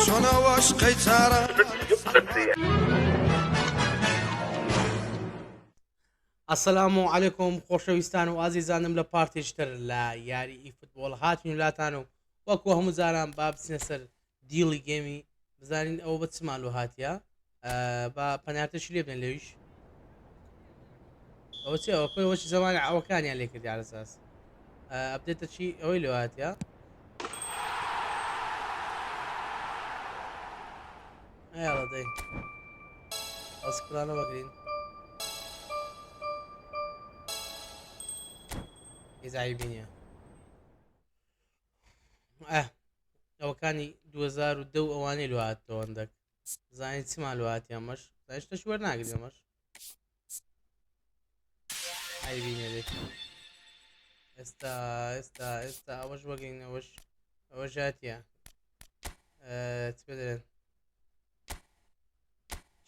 شنواش قيتارا السلام عليكم خۆشەویستان و ئازیزانم لە پارتێشتر لە یاری ئیفوتبۆڵ هاتین وڵاتان و وەکو هەموو زاران با بچنە سەر دیڵی گێمی بزانین ئەوە بە چ ماڵۆ هاتیە بە پەنارتەشی لێ بنێن لەویش ئەوە چی ئەوە خۆی زەمانی ئەوەکانیان لێ کردی ئاساس ئەبدێتە چی ئەوەی لێ هاتیە ئەیاڵە دەی ئەسکڵانە وەگرین زایبینە ئەوەکانی 2010 ئەوانەی لوهاتەوە ئەندەک زانین چمان لوهاتی ئەمەش داشتەش وەرناگرێ ئەمەش ئایبینە دێت ئێستا ئەوەش وەگرین ئەوە ژاتیە چ بدرێن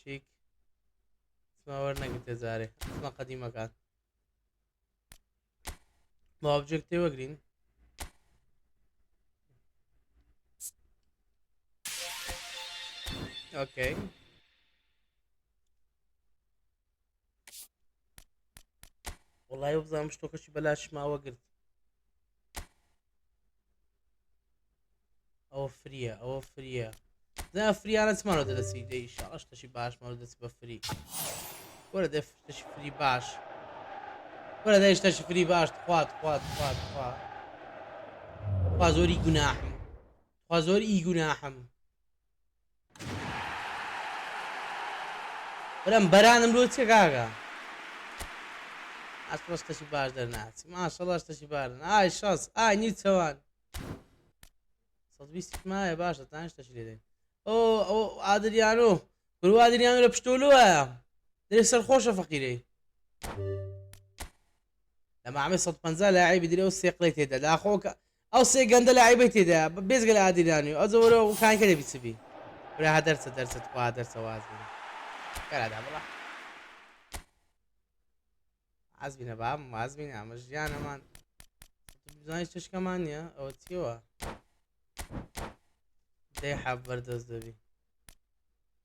چیک چما وەرنەگرتێ جارێ چما قەدیمەکان با objective وەگرین اوكي والله بزانم شتۆکەشی بەلاش ماوە گرت ئەوە فریە زای فریانە چمانەوە دەدەچی دەی ئینشاڵڵا شتێکی باشمانەوە دەچی بە فری وەرە دەی شتێکی فری باش وەرە دەی شتێکی فری باش خوا زۆری گوناحم بەرەم بەرانم لۆ چێ کاکە ئەسپە شتێکی باش دەرناچی ماشەڵڵا شتێکی باش ئای شەس ئای نیت چەوان 120 مایە باشە تان شتێکی لێ دەین ئەو ئادریانۆ گرو ئادریانۆ لە پشتۆلووایە دەرێ سەرخۆشە فەقیرەی لە مامی 150 لاعیبی درێ و سێ قڵی تێدا داخۆکە ئەو سێ گەندە لاعیبەی تێدا بێزگە لە ئادریانی ئەو زەوەرە و کانکە دەبیچبی برا دەرچە خوا دەرچە وازبی کەرادا بڵا ئازبینە بام وازبینە ئەمە ژیانەمان بزانیت چشکەمان نییە ئەوە چیەوە دەی حەب بەردەست دەبی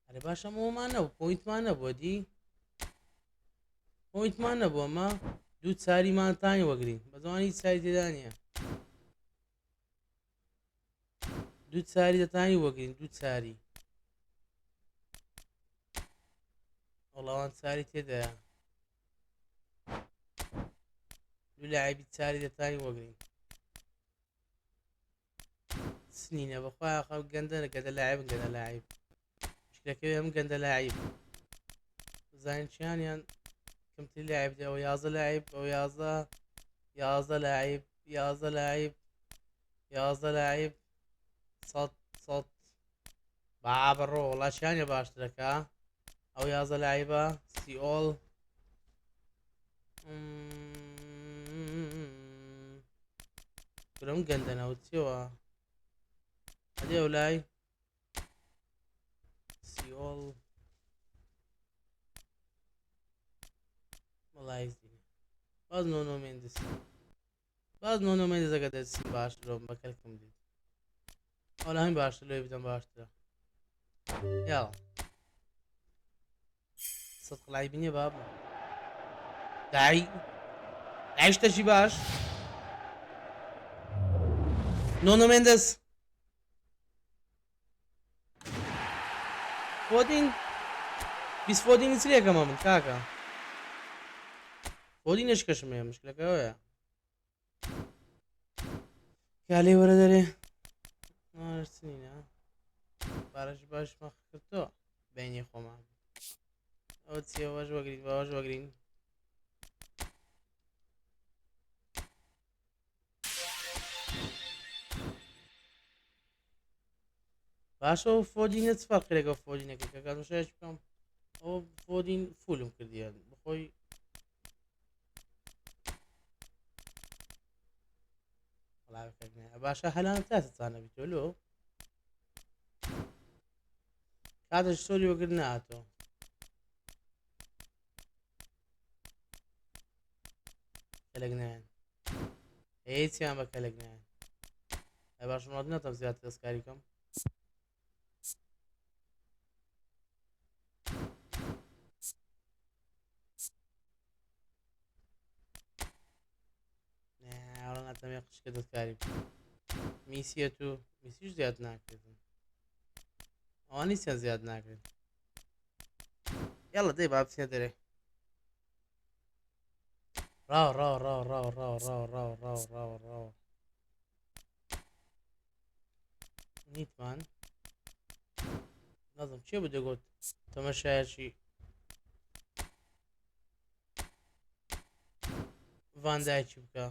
ئەرێ باشە ئەمەوەمان نەبوو پۆینتمان نەبووە دی پۆینتمان نەبووە ئەمە دوو چاریمانتانی وەگرین بەزوانی هیچ چاری تێدا نییە دوو چاری دەتانی وەگرین دوو چاری وەڵاوان چاری تێدایە دوو لاعیبی چاری دەتانی وەگرین سنینە بەخوا خەڵ گەندە گەندە لاعیب شکلەکەوێ هەم گەندە لاعیب بزانین چیانیان کەمتری لاعیب دێ ئەوە 11 لاعیب ئەو 11 لاعیب 100 بابڕۆ وڵا چیانە باشترەکە ئەو 11 لاعیبە سیئۆڵ گرم گەندەنەوت چیەوە هەدێ ئەو لای سیئۆڵ وەڵای زیینە باز نۆنۆ مێندزەکە دەچی باشترۆم بەکەلکم دیت ئەولا هەمی باشتر لێ بدەم باشترە یاڵ سەد قڵای بینێ بابە داعی شتێکی باش نۆنۆ مێندەز فۆدین بیست فۆدینی چرێکەمە من کاکە فۆدی نشکەشم هەیە مشکلەکەوەیە کا لێ وەرە دەرێ نارچنینە بارەشی باشمە کردتەوە بینی خۆمان ئەوە چیە وەش وەگرین باوەش وەگرین باشە ئەو فۆدینە چ فەرقێکە فۆدینەکە کە کاتوشایش بکەم ئەو فۆدین فولم کردیان بخۆی باشە هەلان تاسەچانە بیتۆلۆ کاتش سۆری وەگر ناتەوە کەلەک نایەن هیچیان بە کەلەک نایەن باش ڕات نەتەم زیات دەستکاری کەم ناتەمێ قشکە دەستکاری میسیەت و میسیش زیاد ناکردن ئەوانی سیان زیاد ناکرێت یاڵە دەی با بچینە دەرێ ڕاو ڕاو ڕاو ڕاو ڕاو ڕاو ڕاو ڕاو ڕاو ڕاو نیتمان نازم چێ بوو دەگوت تەماشایەکی ڤاندایکی بکە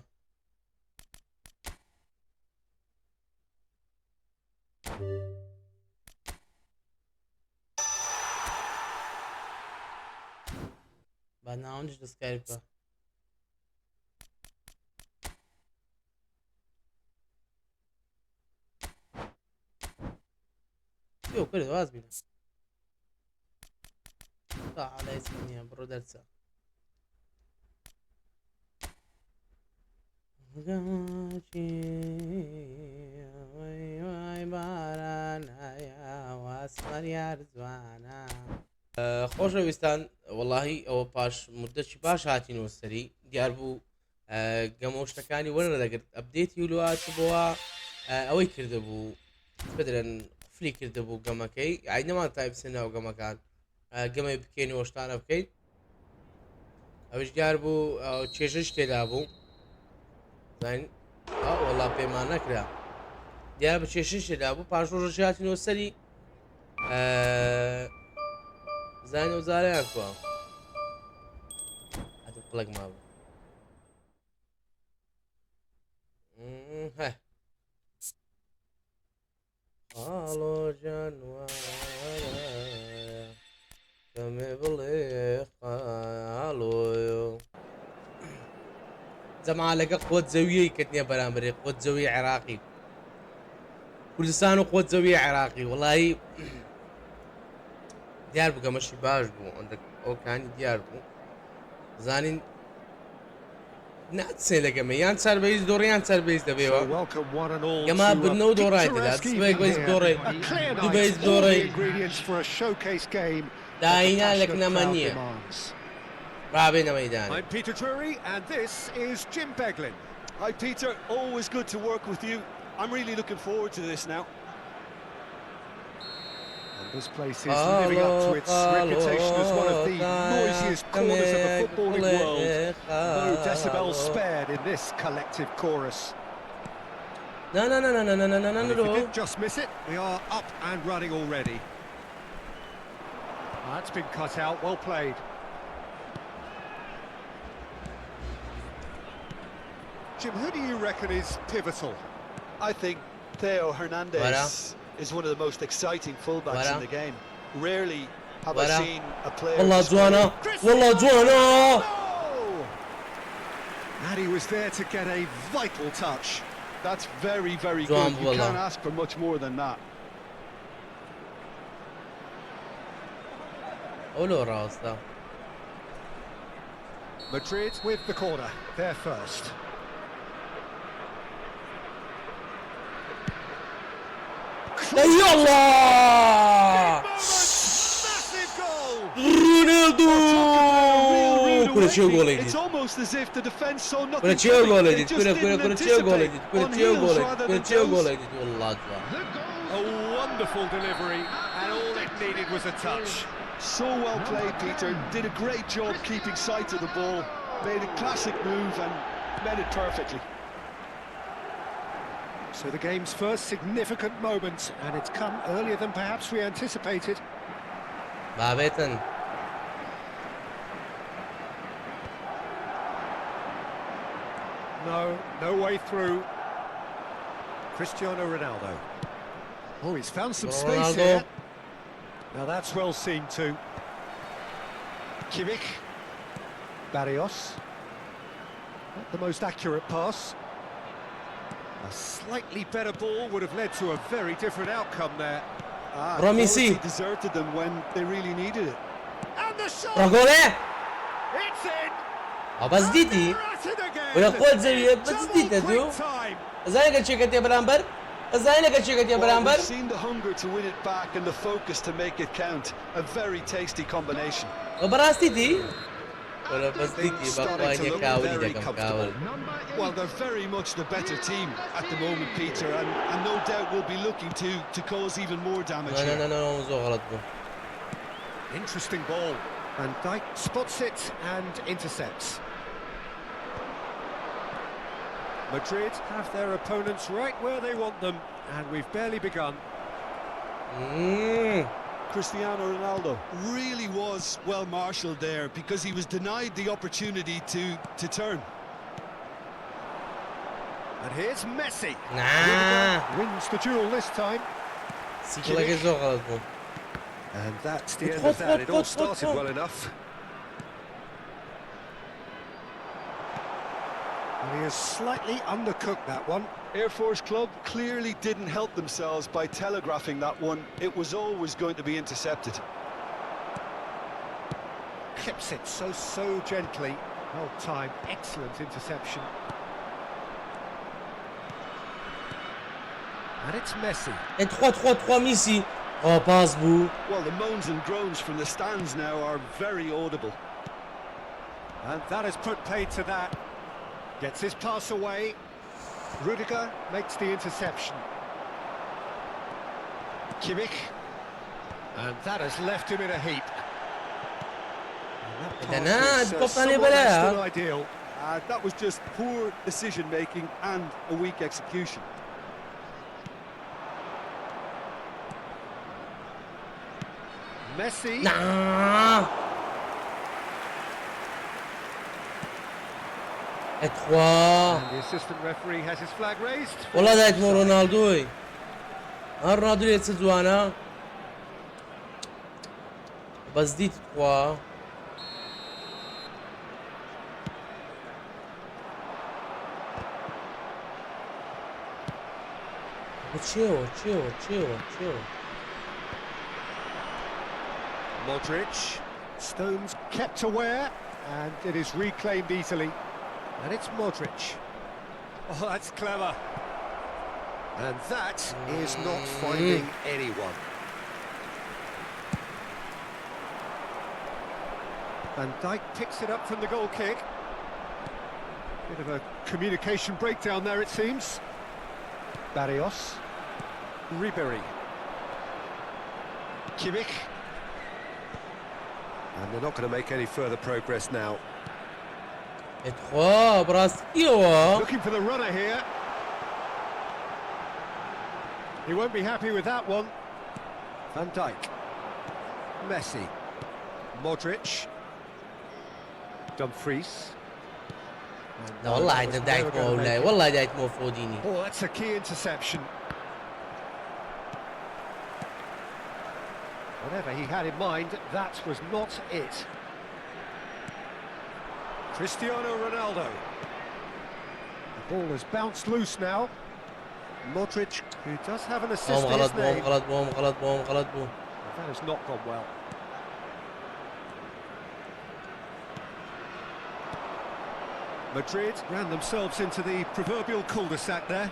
با ناوەندش دەستکاری بکە يو كل واز بينا طلع على اسمني برو درسه خۆشەویستان وەڵاهی ئەوە پاش مدەتی باش هاتینەوە سەری دیار بوو گەمە شتەکانی وەرە دەگرت ئەپدێتی وڵات بووە ئەوەی کرده بوو بدرن فلی کرده بوو گەمەکەی ئای نەمان تایبسێنەوە گەمەکان گەمەی بکەینەوە شتانە بکەیت ئەوش دیار بوو چێژش تێدا بوو زین وەڵا پێمان نەکرا دیار بە چێشش تێدا بوو پاش ڕۆژەش هاتینەوە سەری زانێ و زارەیان کووە هەتە قڵک مابوو هە خاڵۆ جانوارە دەمێ بڵێ خاڵۆیۆ جەمالەکە قوت زەویەی کردنیە بەرامبەرێ قوت زەوی عێراقی کوردستان و قوت زەوی عێراقی وەڵایی دیار بوو گەمەشی باش بوو ئەوکانی دیار بوو زانین ناتسێ لە گەمە یان سەربەیز دۆڕی یان سەربەیز دەبێەوە گەما بنەوە دۆڕای دەدات سبەیەک بەیز دۆڕی دوو بەیز دۆڕی داهینا لەکنەمە نییە رابێنە مەیدان I'm Peter Drury and this is Jim Beglin. Hi Peter, always good to work with you. I'm really looking forward to this now. And this place is living up to its reputation as one of the noisiest corners of the footballing world. No decibels spared in this collective chorus. No. And if you did just miss it, we are up and running already. That's been cut out, well played. Jim, who do you reckon is pivotal? I think Theo Hernandez is one of the most exciting fullbacks in the game. Rarely have I seen a player... والله جوانا And he was there to get a vital touch. That's very, very good. You can't ask for much more than that. Madrid with the corner, they're first. يلا رونالدو كرة شو جول يدي It's almost as if the defense saw nothing. كرة شو جول يدي كرة شو جول يدي كرة شو جول يدي والله A wonderful delivery and all it needed was a touch. So well played, Peter. Did a great job keeping sight of the ball. Made a classic move and met it perfectly. So the game's first significant moment, and it's come earlier than perhaps we anticipated. بابتن No way through. Cristiano Ronaldo. Oh, he's found some space here. Now that's well seen too. Kimmich. Barrios. Not the most accurate pass. A slightly better ball would have led to a very different outcome there. Romisi deserted them when they really needed it. And the shot! It's in! بس ديتي ولا قوة زي بس ديتي تو زي قال شيء كتير برانبر ئەزانین لەگە چێکەت یا بەرامبەر We've seen the hunger to win it back and the focus to make it count. A very tasty combination. بەڕاستی دی وەرە Things بەستیتی starting to بەخوانیە look کاوری very دەکەم comfortable. کاول Well, they're very much the better team at the moment, Peter, and no doubt will be looking to cause even more damage here. زۆر غەڵەت بوو Interesting ball. And Dijk spots it and intercepts. Madrid have their opponents right where they want them, and we've barely begun. Cristiano Ronaldo really was well marshalled there because he was denied the opportunity to turn. And here's Messi. Nah. Wins the duel this time. سیکلەکە زۆر غەڵەت بوو And that's the end of that. It all started well enough. And he has slightly undercooked that one. Air Force Club clearly didn't help themselves by telegraphing that one. It was always going to be intercepted. Clips it so gently. Well timed, excellent interception. And it's Messi. 3-3 Messi pass بوو Well, the moans and groans from the stands now are very audible. And that has put paid to that. Gets his pass away. Rudiger makes the interception. Kimmich. And that has left him in a heap. And that pass is somewhat less than ideal. That was just poor decision making and a weak execution. Messi. And the assistant referee has his flag raised. والله دایت مۆ ڕۆناڵدۆی ڕۆناڵدۆ لێ چ جوانە بەس دیت خوا چێوە Modric. Stones kept aware, and it is reclaimed easily. And it's Modric. Oh, that's clever. And that is not finding anyone. Van Dijk picks it up from the goal kick. Bit of a communication breakdown there, it seems. Barrios. Ribéry. Kimmich. And they're not going to make any further progress now. Looking for the runner here. He won't be happy with that one. Van Dijk. Messi. Modric. Dumfries. والله دايت مو ولا والله دايت مو فوديني. Oh, that's a key interception. Whatever he had in mind, that was not it. Cristiano Ronaldo. The ball has bounced loose now. Modric, who does have an assist in his name. That has not gone well. Madrid ran themselves into the proverbial cul-de-sac there.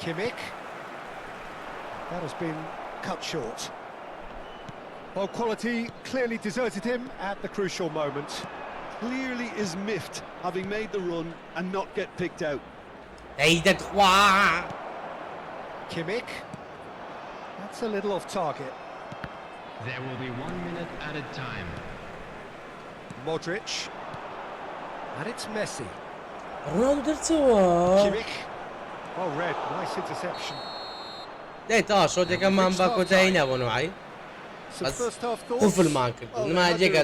Kimmich. That has been cut short. Well, quality clearly deserted him at the crucial moment. Clearly is miffed, having made the run and not get picked out. Kimmich. That's a little off target. There will be 1 minute added time. Modric. And it's Messi. Kimmich. Oh, red. Nice interception. Some first half thoughts.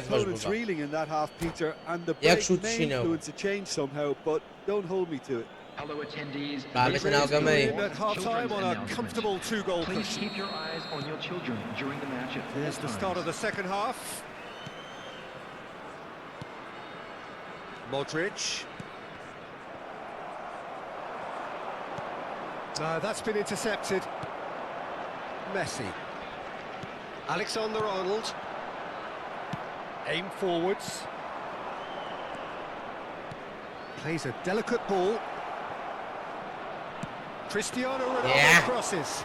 Opponents reeling in that half, Peter, and the break may influence a change somehow, but don't hold me to it. Hello attendees. At half-time on a comfortable 2-goal Please cushion. keep your eyes on your children during the match at all There's the start of the second half. Modric. No, that's been intercepted. Messi. Alexander-Arnold. Aim forwards. Plays a delicate ball. Cristiano Ronaldo crosses.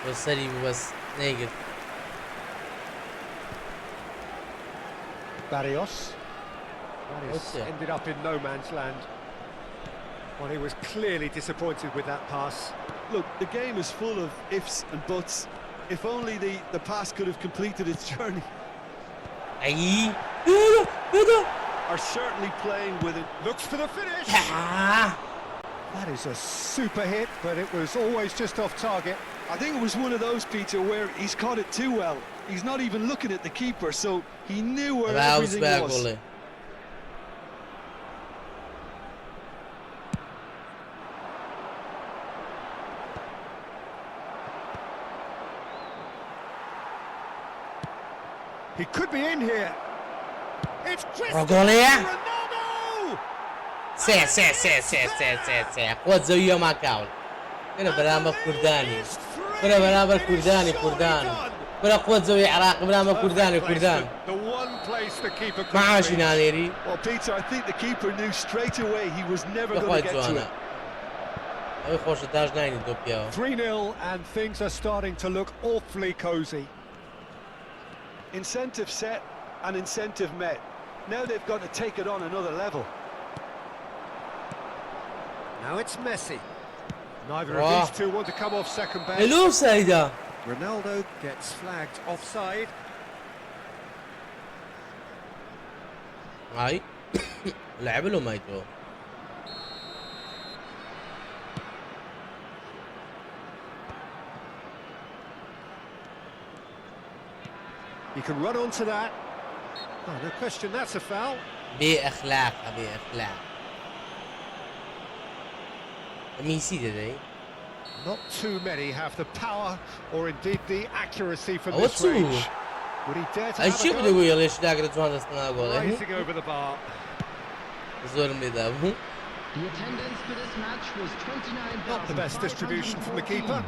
والسري بس نيجر. Barrios ended up in no man's land. Well, he was clearly disappointed with that pass. Look, the game is full of ifs and buts. If only the pass could have completed its journey. Are certainly playing with it. Looks for the finish. That is a super hit, but it was always just off target. I think it was one of those, Peter, where he's caught it too well. He's not even looking at the keeper, so he knew where everything was. He could be in here. It's Cristiano Ronaldo! سي قوة زاوية مع كاول. كنا برنامج كرداني. كنا برنامج كرداني. كنا قوة زاوية عراق برنامج كرداني. ما عاشي نانيري. Well, Peter, I think the keeper knew straight away he was never going to get to it. أي خوش تاج نايني دوبيا. 3-0 and things are starting to look awfully cozy. Incentive set and incentive met. Now they've got to take it on another level. Now it's Messi. Neither of these two want to come off second best. Hello, Saida. Ronaldo gets flagged offside. هاي لعب له مايتو. You can run onto that. Oh, no question, that's a foul. بأخلاق. ميسي today. Not too many have the power or indeed the accuracy from this range. Would he dare to have a go? Rising over the bar. The attendance for this match was 29,000. Not the best distribution from the keeper.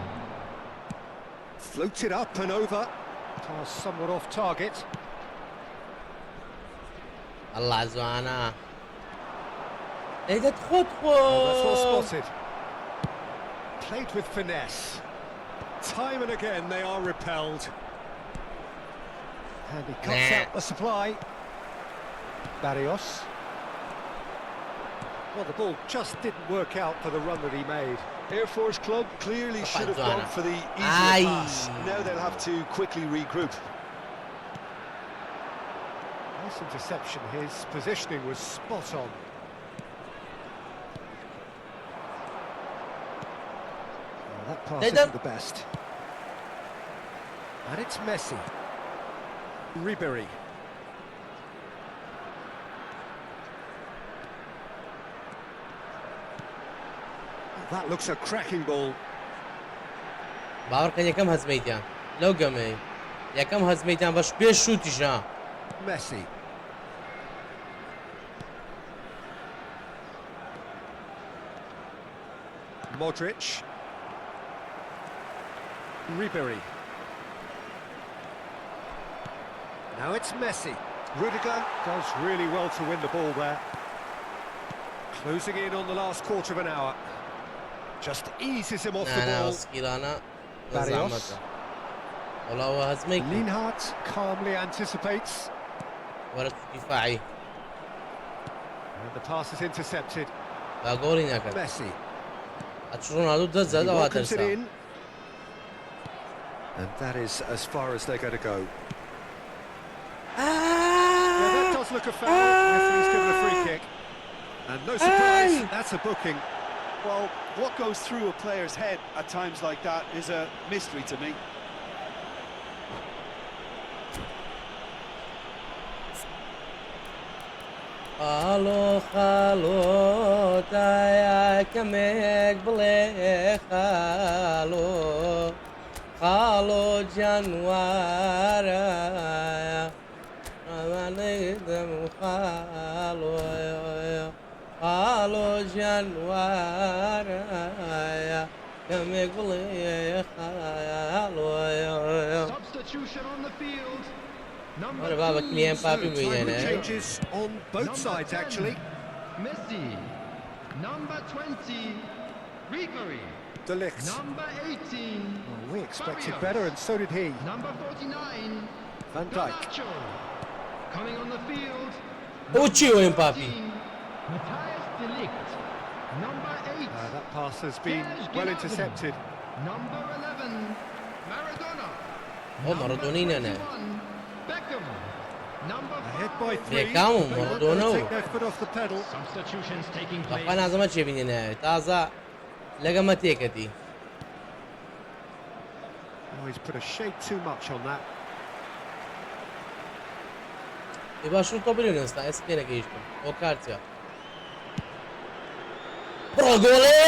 Floated up and over. Pass somewhat off target. الله زوانا. That's well spotted. Played with finesse. Time and again they are repelled. And he cuts out the supply. Barrios. Well, the ball just didn't work out for the run that he made. Air Force Club clearly should have gone for the easier pass. Now they'll have to quickly regroup. Nice interception. His positioning was spot on. Well, that pass isn't the best. And it's Messi. Ribery. That looks a cracking ball. باور كان يكم هزميتان لو قمي يكم هزميتان باش بيش شوتي جا. Messi. Modric. Ribery. Now it's Messi. Rudiger does really well to win the ball there. Closing in on the last quarter of an hour. Just eases him off the ball. Barrios. Lienhardt calmly anticipates. ورد دفاعي. And the pass is intercepted. Messi. Welcomes it in. And that is as far as they're going to go. Yeah, that does look a foul. Referee's given a free kick. And no surprise, that's a booking. Well, what goes through a player's head at times like that is a mystery to me. خالو تايا كمك بلي خالو جنوارا ما نقدم خالو جنوارا كمك بلي Substitution on the field. Changes on both sides actually. Messi. Number 20, Ribery. De Ligt. Number 18, Well, we expected Fabio. better, and so did he. Number 49, Van Dijk. Garnacho. Coming on the field, Uciło im papi. 14, Matthias de Ligt. Number 8, That pass has been well intercepted. Number 11, Maradona. O Maradonina ne? 21, Beckham. Number Ahead by 5, three. Beckham, They won't Maradona. take their foot off the pedal. substitutions taking place. بەخوا نازەمە چێ بینێنە تازە لەگەمە تێکەتی Oh, he's put a shade too much on that. ێ باشوو تۆ بنێنە ئێستا ئێستا پێ نەگەیشتم ئەو کارتە بڕۆ گۆڵێ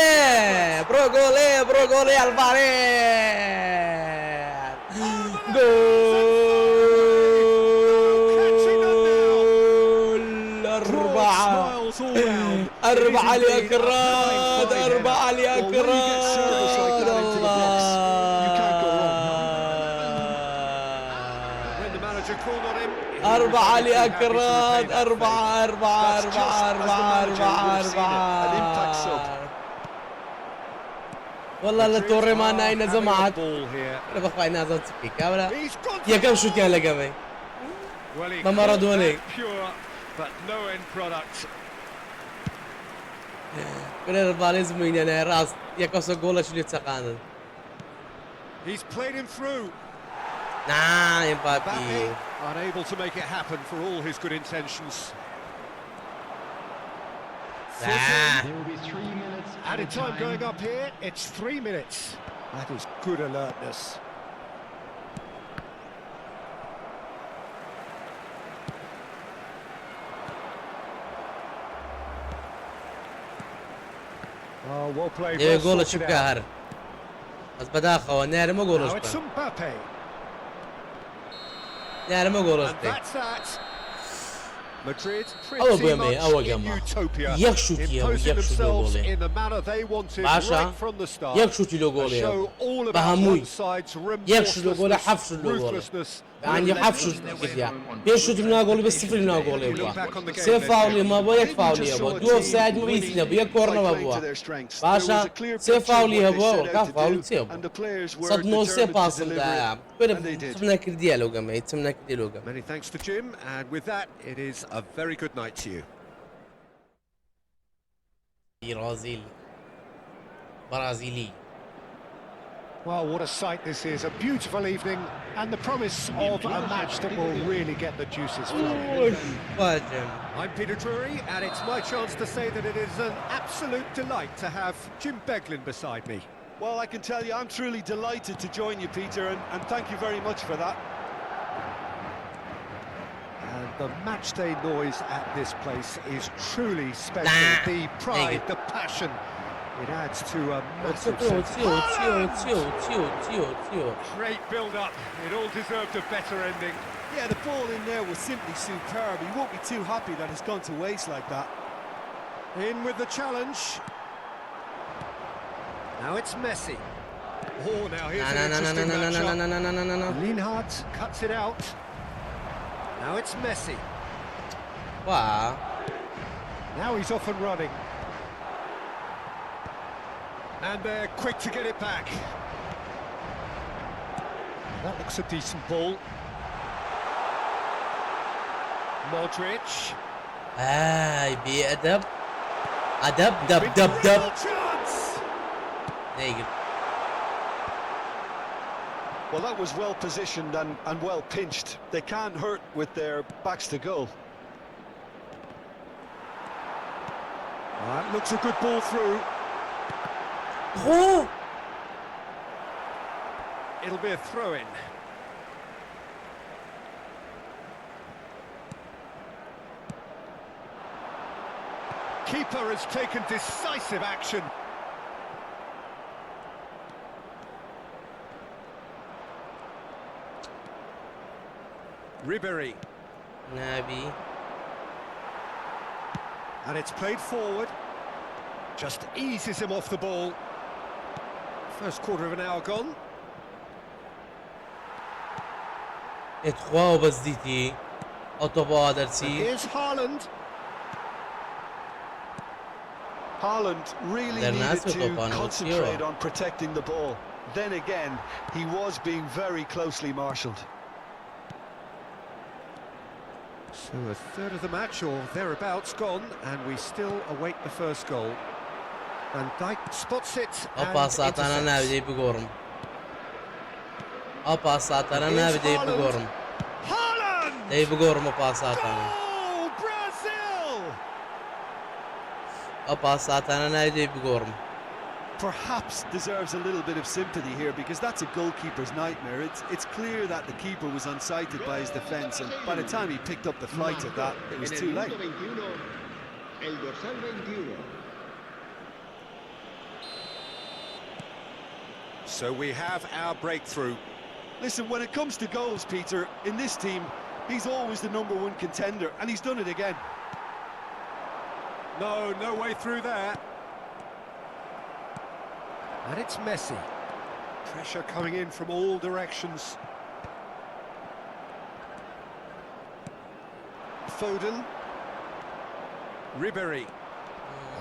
بڕۆ گۆڵێ بڕۆ گۆڵێ ئەلڤارێز گۆڵ أربعة اليكراد أربعة اليكراد When the manager called on him, أربعة اليكراد أربعة أربعة أربعة أربعة أربعة والله لا توري ما ناينا زمعت ball here. أنا بخوي نازل تسكي كاملة He's gone يا كم شوت يا لقمي well, he ما مارادوني. caught that pure, but no end product. كنا الباليز مين راس يا كوسو جولا شنو يتسقاند He's played him through. نعم يا بابي Mbappe unable to make it happen for all his good intentions. Ah. There will be 3 minutes Added time going up here. It's 3 minutes. That is good alertness. Oh, well played. يا Well جولا sorted شبكة out. هر بس بداخل نار ما Now جولش it's Mbappe. نار ما جولش And that's that. Madrid أول pretty بيمي much أول in جماعة utopia, يكشوت يا imposing يكشوت themselves جولي in the manner they wanted باشا right from the start. يكشوت له A جولي show all about بهموي one side's يكشوت له جولي حفش له جولي ruthlessness. يعني حفش كذا بيشوت لنا جولي بس صفر لنا جولي يبغى سيف فاولي ما بو يك فاولي يبغى دو سايد ما بيصير بيا كورنر ما بو باشا سيف فاولي يبغى كاف فاولي سيف صدموا سيف فاصل ده بنا تمنا كردي له جماعة تمنا كردي له جماعة Many thanks to Jim, and with that, it is a very good night to you. برازيلي Well, what a sight this is. A beautiful evening, and the promise of a match that will really get the juices flowing. فاجم I'm Peter Drury, and it's my chance to say that it is an absolute delight to have Jim Beglin beside me. Well, I can tell you, I'm truly delighted to join you, Peter, and thank you very much for that. And the matchday noise at this place is truly special. The pride, the passion, it adds to a massive sense. Great build-up. It all deserved a better ending. Yeah, the ball in there was simply superb. He won't be too happy that it's gone to waste like that. In with the challenge. Now it's Messi. Oh, now here's an interesting matchup. Lienhardt cuts it out. Now it's Messi. Wow. Now he's off and running. And they're quick to get it back. That looks a decent ball. Modric. بأدب أدب دب دب دب Chance. نيجي Well, that was well positioned and well pinched. They can't hurt with their backs to goal. That looks a good ball through. Oh. It'll be a throw-in. Keeper has taken decisive action. Ribery. نبي And it's played forward. Just eases him off the ball. First quarter of an hour gone. اتخوا وبزديتي أوتوبا And درسي here's Haaland. Haaland really needed to concentrate on protecting the ball. Then again, he was being very closely marshalled. So a third of the match or thereabouts gone, and we still await the first goal. And Dijk spots it and intercepts. Perhaps deserves a little bit of sympathy here, because that's a goalkeeper's nightmare. It's clear that the keeper was unsighted by his defence, and by the time he picked up the flight of that, it was too late. So we have our breakthrough. Listen, when it comes to goals, Peter, in this team, he's always the #1 contender, and he's done it again. No way through there. And it's Messi. Pressure coming in from all directions. Foden. Ribéry.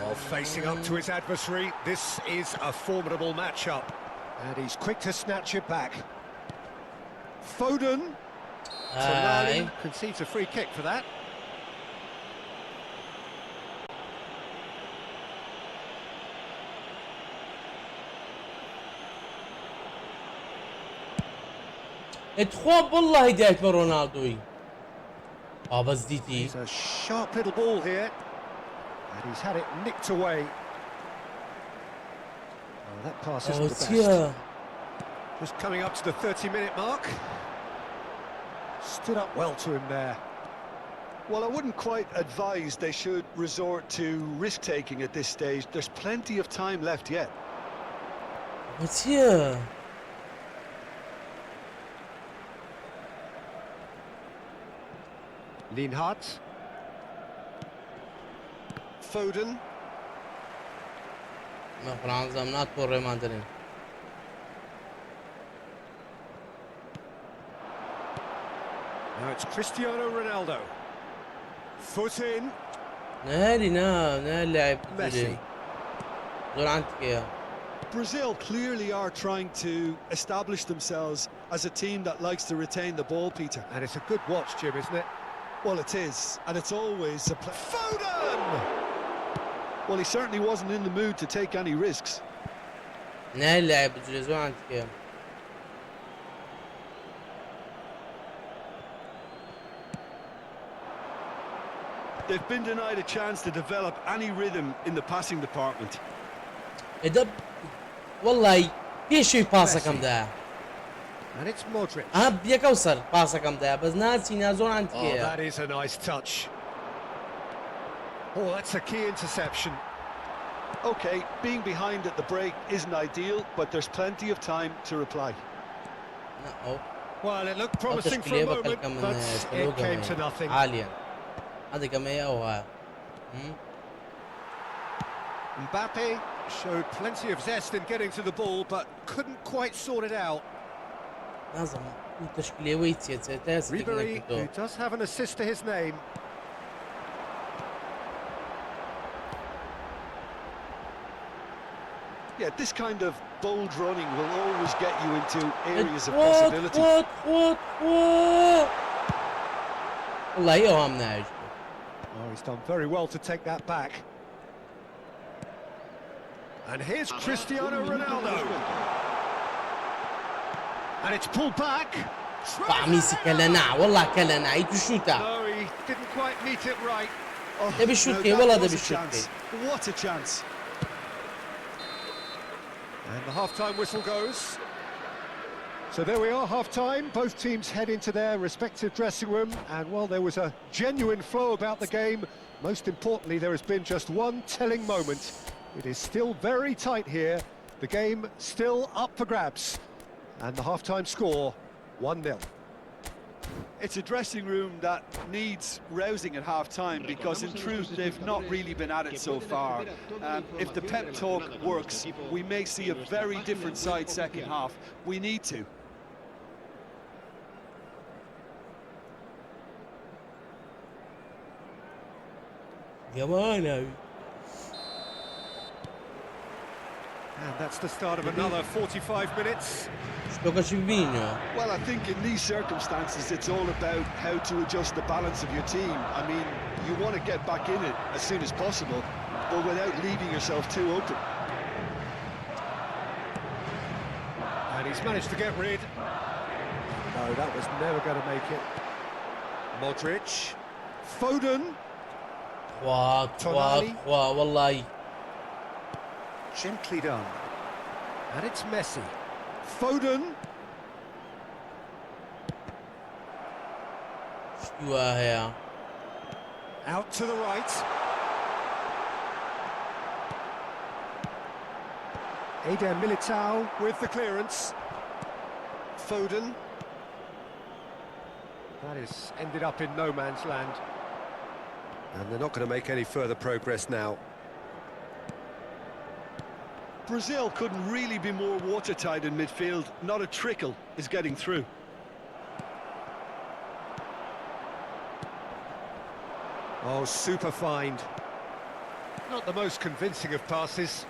Oh, facing up to his adversary. This is a formidable matchup. And he's quick to snatch it back. Foden. Tonali concedes a free kick for that. اتخواب والله هداك برونالدوي بس ديتي. It's a sharp little ball here, and he's had it nicked away. Oh, that pass isn't the best. Just coming up to the 30-minute mark. Stood up well to him there. Well, I wouldn't quite advise they should resort to risk-taking at this stage. There's plenty of time left yet. What's here? Lienhart. Foden. I'm not for remandering. Now it's Cristiano Ronaldo. Foot in. Messi. Brazil clearly are trying to establish themselves as a team that likes to retain the ball, Peter. And it's a good watch, Jim, isn't it? Well, it is, and it's always a play. Foden! Well, he certainly wasn't in the mood to take any risks. They've been denied a chance to develop any rhythm in the passing department. والله بيشوي باسكم ده. And it's Modric. بديك اوصل باسكم ده بس ناسي نازون عندك. Oh, that is a nice touch. Oh, that's a key interception. Okay, being behind at the break isn't ideal, but there's plenty of time to reply. No. Well, it looked promising for a moment, but it came to nothing. Mbappe showed plenty of zest in getting to the ball, but couldn't quite sort it out. Ribéry, who does have an assist to his name. Yeah, this kind of bold running will always get you into areas of possibility. Oh, he's done very well to take that back. And here's Cristiano Ronaldo. And it's pulled back. No, he didn't quite meet it right. Oh, no, that was a chance. What a chance. And the half-time whistle goes. So there we are, half-time. Both teams head into their respective dressing room. And while there was a genuine flow about the game, most importantly, there has been just one telling moment. It is still very tight here. The game still up for grabs. And the half-time score, 1-0. It's a dressing room that needs rousing at half-time, because in truth they've not really been at it so far. If the pep talk works, we may see a very different side second half. We need to. And that's the start of another 45 minutes. Well, I think in these circumstances it's all about how to adjust the balance of your team. I mean, you want to get back in it as soon as possible, but without leaving yourself too open. And he's managed to get rid. No, that was never going to make it. Modric. Foden. والله. Gently done. And it's Messi. Foden. Out to the right. Eder Militao with the clearance. Foden. That is ended up in no man's land. And they're not going to make any further progress now. Brazil couldn't really be more watertight in midfield. Not a trickle is getting through. Oh, super find. Not the most convincing of passes.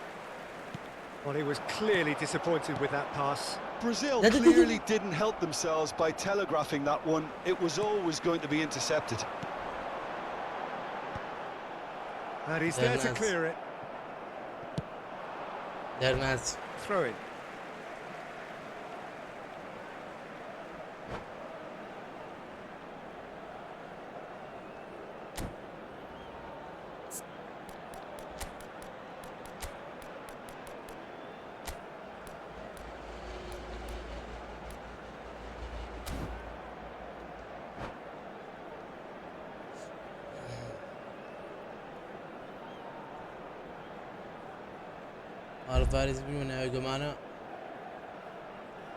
Well, he was clearly disappointed with that pass. Brazil clearly didn't help themselves by telegraphing that one. It was always going to be intercepted. And he's there to clear it. Throw it. الفارز بيمنا يا جماعة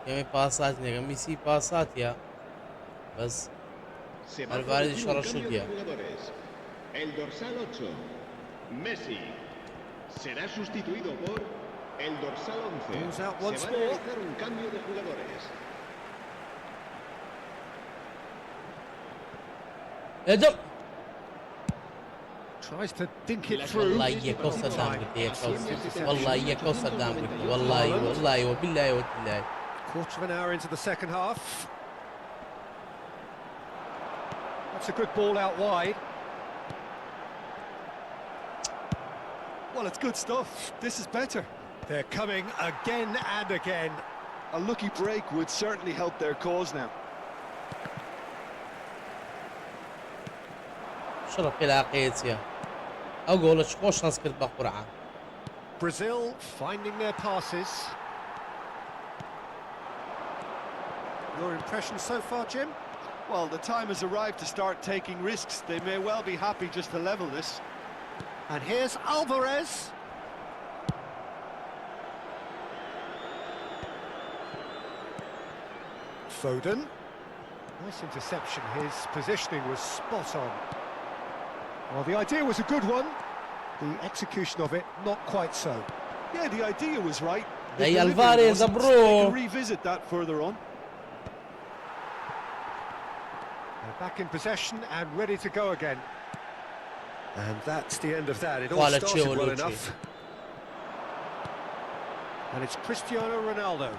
كمية باسات نيجا ميسي باسات يا بس الفارز شرر شديا El dorsal 8 Messi será sustituido por el dorsal 11. Se va a realizar un cambio de jugadores. ادم Tries to dink it through. والله يكوسر دامك والله يكوسر دامك والله وبالله وبالله. Quarter of an hour into the second half. That's a good ball out wide. Well, it's good stuff. This is better. They're coming again and again. A lucky break would certainly help their cause now. شرف علاقيتيا أقول خوش نسكت بقرعة. Brazil finding their passes. Your impression so far, Jim? Well, the time has arrived to start taking risks. They may well be happy just to level this. And here's Alvarez. Foden. Nice interception. His positioning was spot on. Well, the idea was a good one. The execution of it, not quite so. Yeah, the idea was right. Hey, Alvarez, bro. They can revisit that further on. They're back in possession and ready to go again. And that's the end of that. It all started well enough. And it's Cristiano Ronaldo.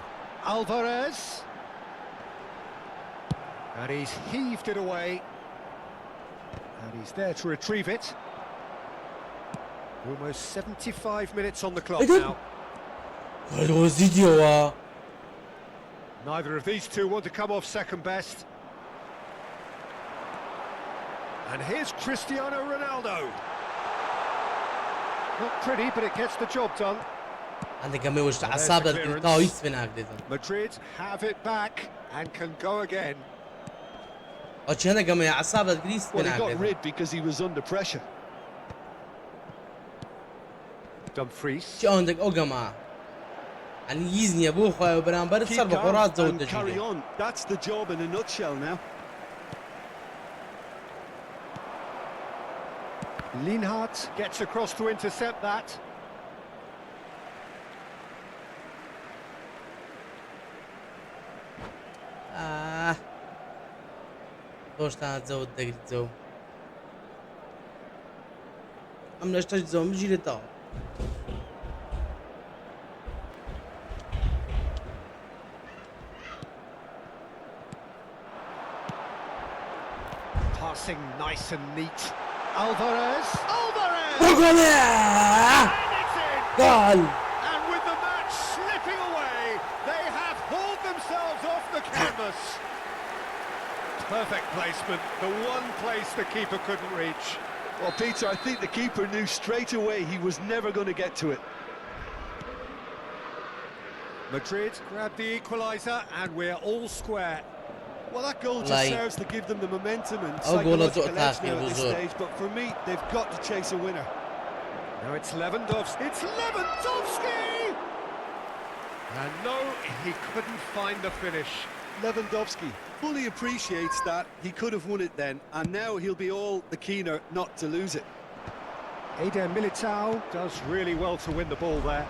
Alvarez. And he's heaved it away. And he's there to retrieve it. Almost 75 minutes on the clock now. Neither of these two want to come off second best. And here's Cristiano Ronaldo. Not pretty, but it gets the job done. Madrid have it back and can go again. Well, he got rid because he was under pressure. Dumfries. Keep calm and carry on. That's the job in a nutshell now. Lienhardt gets across to intercept that. دۆشتان جەوت دەگریت جەو ئەم لەشتەش جەوم بگیرێتەوە Passing nice and neat. Alvarez! Goal! And it's in! Goal! And with the match slipping away, they have hauled themselves off the canvas. Perfect placement, the one place the keeper couldn't reach. Well, Peter, I think the keeper knew straight away he was never going to get to it. Madrid grabbed the equaliser and we're all square. Well, that goal just serves to give them the momentum and psychological edge now at this stage, but for me, they've got to chase a winner. Now it's Lewandowski. It's Lewandowski! And no, he couldn't find the finish. Lewandowski fully appreciates that he could have won it then, and now he'll be all the keener not to lose it. Eder Militao does really well to win the ball there.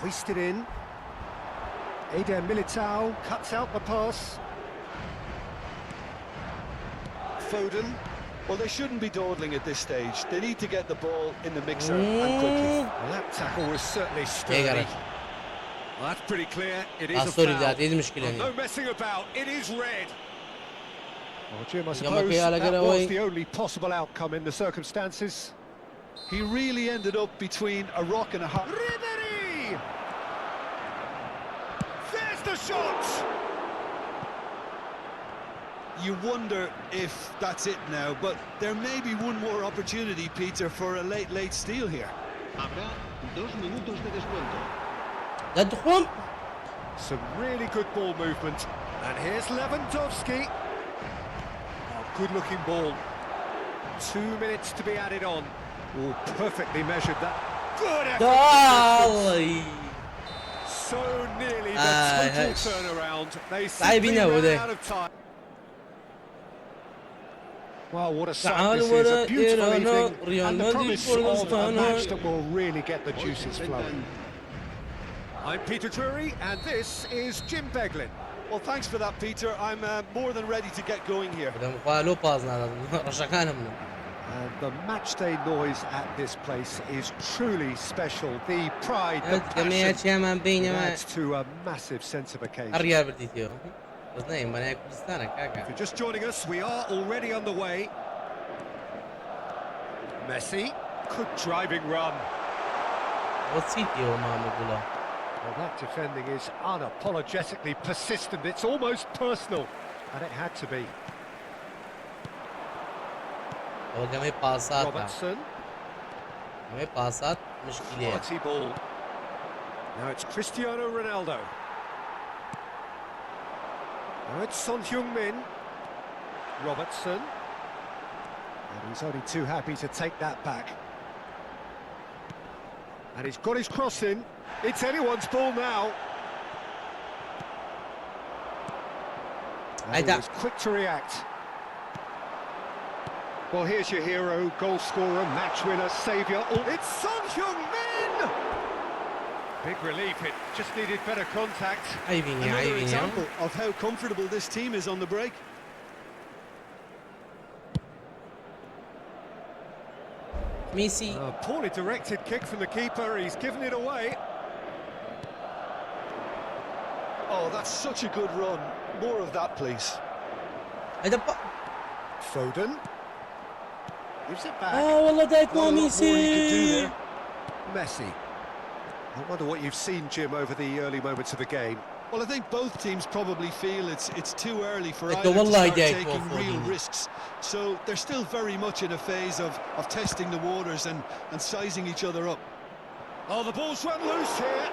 Hoisted in. Eder Militao cuts out the pass. Foden. Well, they shouldn't be dawdling at this stage. They need to get the ball in the mixer and quickly. Well, that tackle was certainly sturdy. Well, that's pretty clear. It is a foul. No messing about. It is red. Well, Jim, I suppose that was the only possible outcome in the circumstances. He really ended up between a rock and a hard... Ribery! There's the shot! You wonder if that's it now, but there may be one more opportunity, Peter, for a late steal here. Habrá 2 minutos de descuento. Some really good ball movement. And here's Lewandowski. Oh, good-looking ball. 2 minutes to be added on. Oh, perfectly measured that. Good effort. So nearly the total turnaround. They simply ran out of time. Wow, what a sight this is. A beautiful evening. And the promise of a match that will really get the juices flowing. I'm Peter Drury, and this is Jim Beglin. Well, thanks for that, Peter. I'm more than ready to get going here. And the matchday noise at this place is truly special. The pride, the passion adds to a massive sense of occasion. If you're just joining us, we are already underway. Messi, good driving run. Well, that defending is unapologetically persistent. It's almost personal, and it had to be. Robertson. Quality ball. Now it's Cristiano Ronaldo. Now it's Son Heung-min. Robertson. And he's only too happy to take that back. And he's got his cross in. It's anyone's ball now. And he was quick to react. Well, here's your hero, goal scorer, match winner, saviour. Oh, it's Son Heung-min! Big relief, it just needed better contact. Another example of how comfortable this team is on the break. Messi. A poorly directed kick from the keeper, he's given it away. Oh, that's such a good run. More of that, please. Foden. Gives it back. Messi. Messi. I wonder what you've seen, Jim, over the early moments of the game. Well, I think both teams probably feel it's too early for either to start taking real risks. So they're still very much in a phase of testing the waters and sizing each other up. Oh, the ball's run loose here.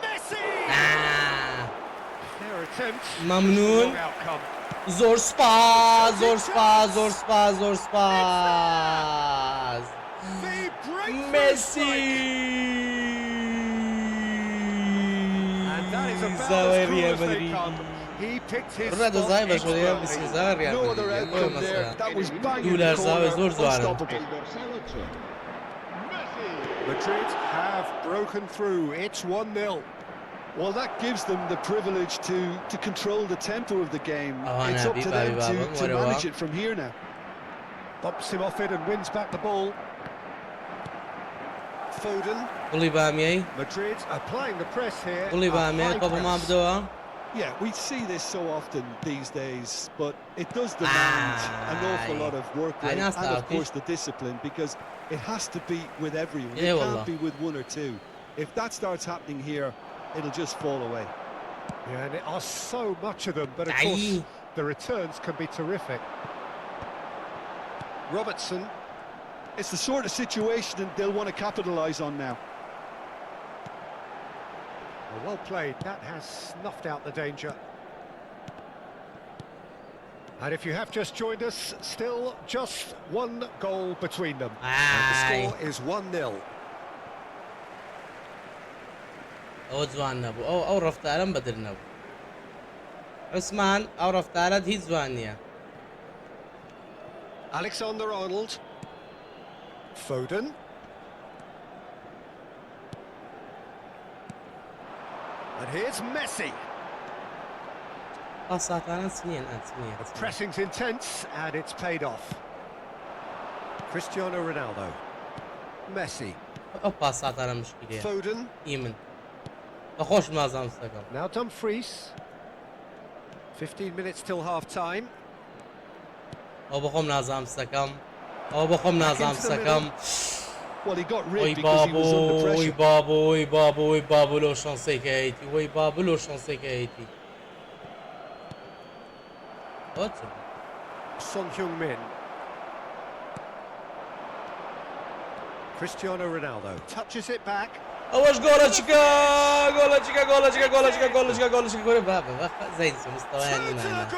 Messi! Fair attempt. Mamnoon. Wrong outcome. Zor spas. Messi! And that is about as cool as they come. He picked his spot expertly. No other outcome there. That was banging the corner, unstoppable. Madrid have broken through. It's 1-0. Well, that gives them the privilege to control the tempo of the game. It's up to them to manage it from here now. Bumps him off it and wins back the ball. Foden. قوڵی بامیەی Madrid applying the press here. قوڵی A بامیەی high کۆپەمان press. بدەوە. Yeah, we see this so often these days, but it does demand an awful lot of work rate and, of course, the discipline, because it has to be with everyone. It can't be with one or two. If that starts happening here, it'll just fall away. Yeah, and there are so much of them, but of course the returns can be terrific. Robertson. It's the sort of situation that they'll want to capitalise on now. Well played, that has snuffed out the danger. And if you have just joined us, still just one goal between them. And the score is 1-0. ئەوە جوان نەبوو ئەو ڕەفتارەم بەدر نەبوو عوسمان ئەو ڕەفتارەت هیچ جوان نییە. Alexander-Arnold. Foden. And here's Messi. The pressing's intense and it's paid off. Cristiano Ronaldo. Messi. Foden. Now Dumfries. 15 minutes till half time. Well, he got rigged because he was under pressure. Son Heung-min. Cristiano Ronaldo touches it back. أوش جولتشكا زين مستويين معنا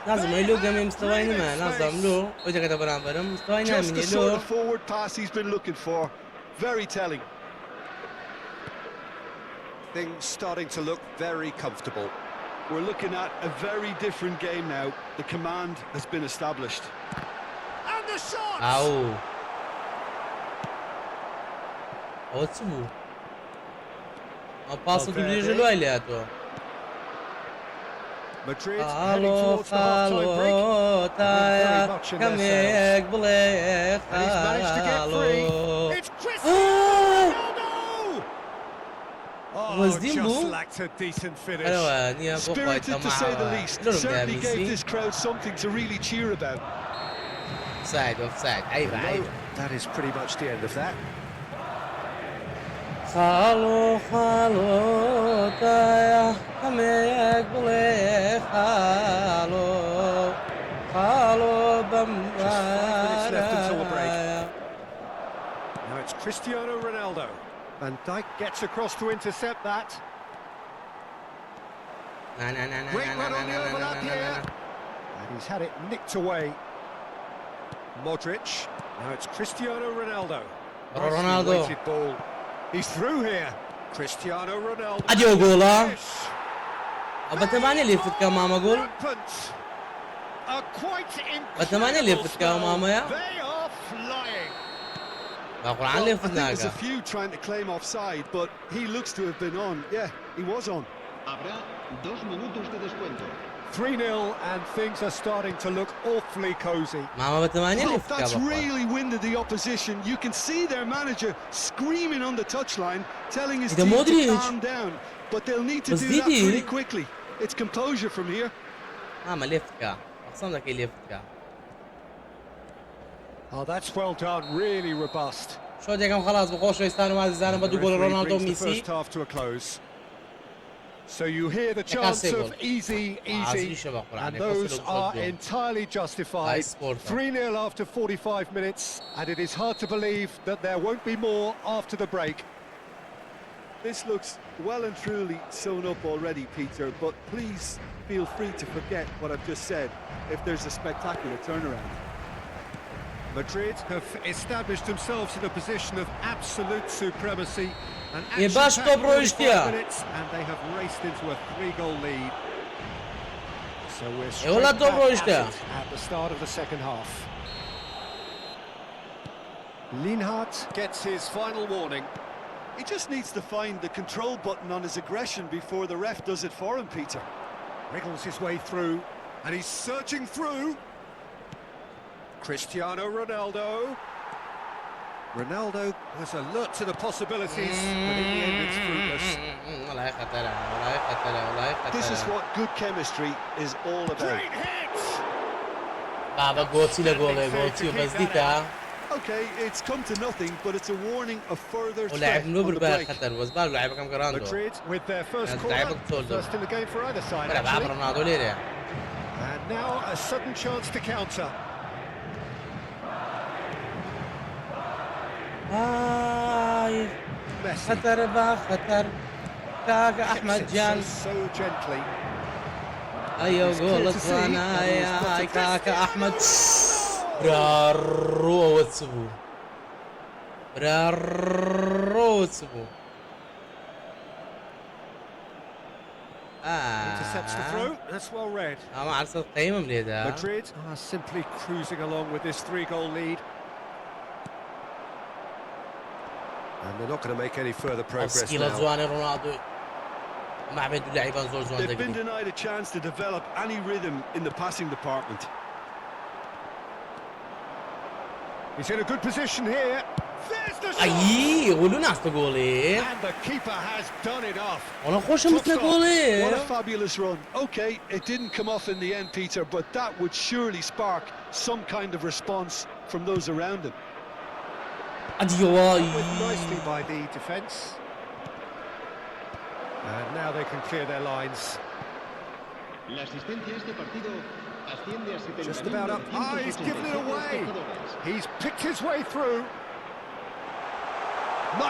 لازم يلو قمي مستويين معنا لازم له وإذا كده برانبەر مستويين من Just the sort of forward pass he's been looking for. Very telling. Things starting to look very comfortable. We're looking at a very different game now. The command has been established. And the shot! Ow. What's the pass to the Madrid heading towards the half-time break. Very much in their sails. And he's managed to get free. It's Cristiano Ronaldo! Oh, just lacked a decent finish. Spirited to say the least. Certainly gave this crowd something to really cheer about. Offside. That is pretty much the end of that. خالو تايا هميك بلي خالو بمبارا. Now it's Cristiano Ronaldo. Van Dijk gets across to intercept that. Great run on the overlap here. And he's had it nicked away. Modric. Now it's Cristiano Ronaldo. Nicely ball. He's through here. Cristiano Ronaldo. Adio gola. Abatamane lifit ka mama gol. Abatamane lifit ka mama ya. They are flying. I think there's a few trying to claim offside, but he looks to have been on. Yeah, he was on. Habrá 2 minutos de descuento. 3-0 and things are starting to look awfully cosy. Well, that's really winded the opposition. You can see their manager screaming on the touchline, telling his team to calm down, but they'll need to do that pretty quickly. It's composure from here. Oh, that's well done, really robust. Brings the first half to a close. So you hear the chants of easy, and those are entirely justified. 3-0 after 45 minutes, and it is hard to believe that there won't be more after the break. This looks well and truly sewn up already, Peter, but please feel free to forget what I've just said if there's a spectacular turnaround. Madrid have established themselves in a position of absolute supremacy. And minutes, and they have raced into a 3-goal lead. So we're straight back at the start of the second half. Lienhart gets his final warning. He just needs to find the control button on his aggression before the ref does it for him, Peter. Wriggles his way through, and he's searching through. Cristiano Ronaldo. Ronaldo was alert to the possibilities, but in the end it's fruitless. This is what good chemistry is all about. Great hit! Baba goalci la goalci وبزديتها. Okay, it's come to nothing, but it's a warning of further threat ولعب on نوبر the بقى break. خطر وزبال لعب كم جراندو. Madrid with their first That's corner, Diablo told them. first in the game for either side لعب actually. رونالدو ليه؟ And now a sudden chance to counter. Messi. خطر با خطر كاكا احمد جان So gently. ايوه غلط وانا يا كاكا احمد برارو وتسبو برارو وتسبو Intercepts the throw. That's well read. ما عرفت القيمة من هذا. Madrid are simply cruising along with this 3-goal lead. And they're not going to make any further progress سكيلة now. زواني رونالدو ما عبيدو لاعبان زور زوان They've been دقيقة. denied a chance to develop any rhythm in the passing department. He's in a good position here. There's the shot! اي يقولوا ناس تقولي And the keeper has done enough. والله خوش مثل What a قولي. fabulous run. Okay, it didn't come off in the end, Peter, but that would surely spark some kind of response from those around him. اديواي. With nicely by the defence. And now they can clear their lines. La asistencia a este partido asciende a 70.000. Just about up. Ah, he's given it away. He's picked his way through.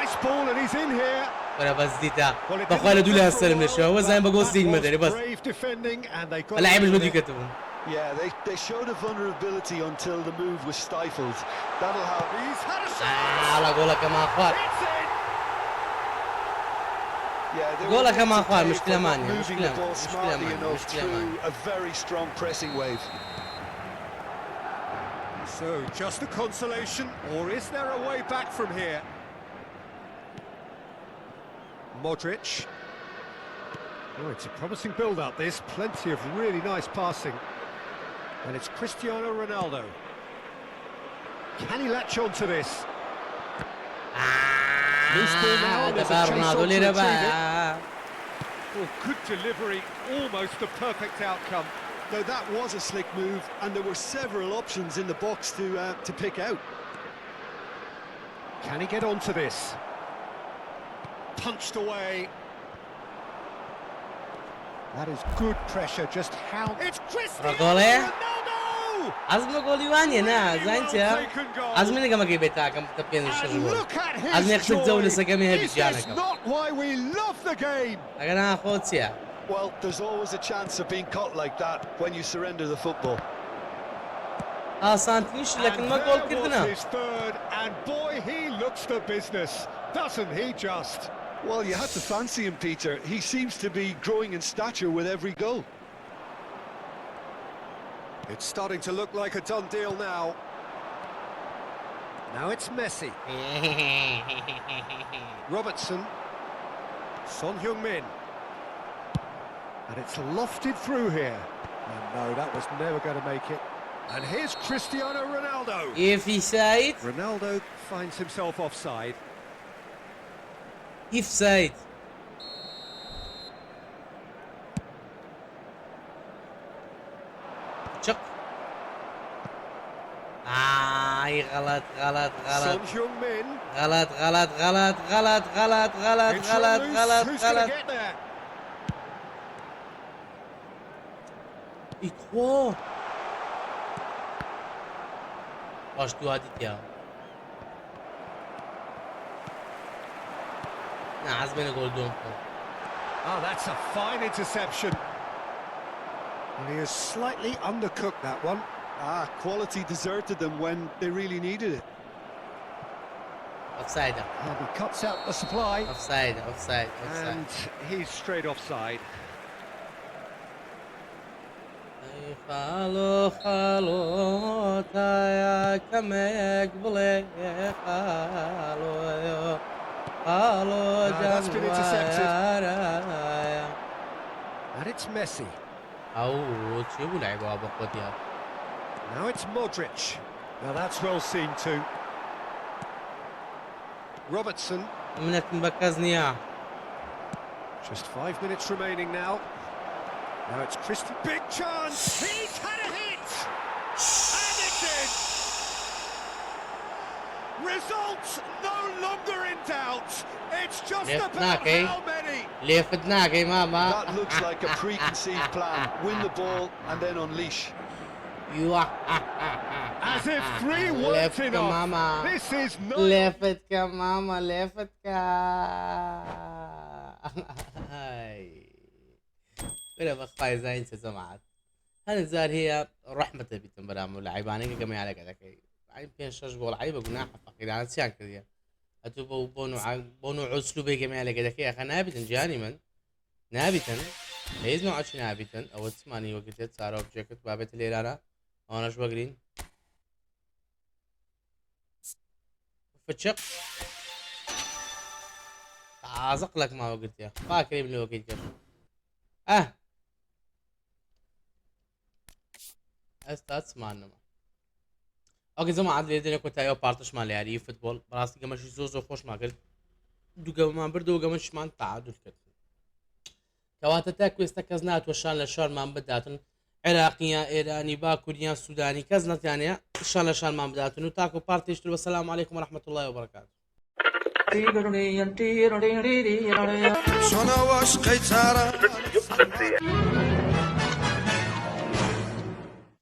Nice ball and he's in here. ولا بس ديتا بخوالة دولة هالسلم للشو هو زين بقول سيج مدري بس Brave defending and they got اللاعب المدري كتبهم. Yeah, they showed a vulnerability until the move was stifled. That'll help. He's had a shot. على قولك يا ماخوات. It's in. Yeah, they قولك were يا ماخوات able to مشكلة pay for مانية moving مشكلة the ball مشكلة smartly مانية enough مشكلة through مانية. a very strong pressing wave. So just a consolation, or is there a way back from here? Modric. Oh, it's a promising build-up. This plenty of really nice passing, and it's Cristiano Ronaldo. Can he latch on to this? Loose ball now, and there's a chase رونالدو on to ليه retrieve it. بقى. Oh, good delivery, almost the perfect outcome. Now that was a slick move, and there were several options in the box to pick out. Can he get onto this? Punched away. That is good pressure, just how... It's Cristiano Ragole? Ronaldo! عزم قولي وانيا نا زينتيا عزم نيجا ما جيبتها كم تبين And الشغل look at his عزم يخسر زول joy! سكمي Is هبجانا this كم not why we love the game? أنا خوتيا Well, there's always a chance of being caught like that when you surrender the football. سانتنيش لكن And ما جول there was كردنا his third, and boy, he looks the business, doesn't he just? Well, you had to fancy him, Peter. He seems to be growing in stature with every goal. It's starting to look like a done deal now. Now it's Messi. Robertson. Son Heung-min. And it's lofted through here. And no, that was never going to make it. And here's Cristiano Ronaldo. if he said Ronaldo finds himself offside. if said شق غلط غلط غلط Son Heung-min. غلط غلط غلط غلط غلط غلط It's غلط loose. غلط Who's going غلط to get there? إيكوا باش تو هاديتيا عزمنا جول دوم Oh, that's a fine interception. And he has slightly undercooked that one. Quality deserted them when they really needed it. اوفسايد And he cuts out the supply. اوفسايد اوفسايد اوفسايد And he's straight offside. خالو خالو تايا كمك بلي خالو خالو that's been intercepted. جنوايا And it's Messi. او تشوفوا لعبوا Robertson. منەتم بە کەس نییە. Just 5 minutes remaining now. Now it's Christie. Big chance. He's had a hit. And it's in. Results no longer in doubt. It's just about how many. لێفتناکەی ماما. That looks like a preconceived plan. Win the ball and then unleash. As if 3 weren't enough. This is no. لێفتکە ماما لێفتکە. بلا بخفاي زين سمعت هذا زار هي رحمة بيتم برام ولا عيباني كما على كذا كي عيب بين شش جول عيب جناح فقير عن سيان كذا أتوبو بونو عسلو بيجي على كذا كي أخنا نابتن جاني من نابتن ليز نوع شيء نابتن أو تسمعني وقتت صار أوبجكت بابت اللي أنا أنا شو بقولين فتشق عازق لك ما وقلت يا فاكر من الوقت كذا استاذ معنا اوكي زعما عاد لێ كنت ئەو پارتشمان لە یاری فوتبۆل بەڕاستی گەمەشی زۆر خۆشمان کرد دوو گەمەمان بردەوە گەمەشمان تعادل کرد کەواتە تا کوێستە کەس ناتوەشان لە شارمان بداتن عێراقیان ئێرانی با کوردیان سوودانی کەس نەتوانێ شان لە شانمان بداتن و تاکو پارتیشتر وەسەلام عەلەیکم وەرەحمەتوڵڵاهی وبەرەکاتوه شنو واش قيتارة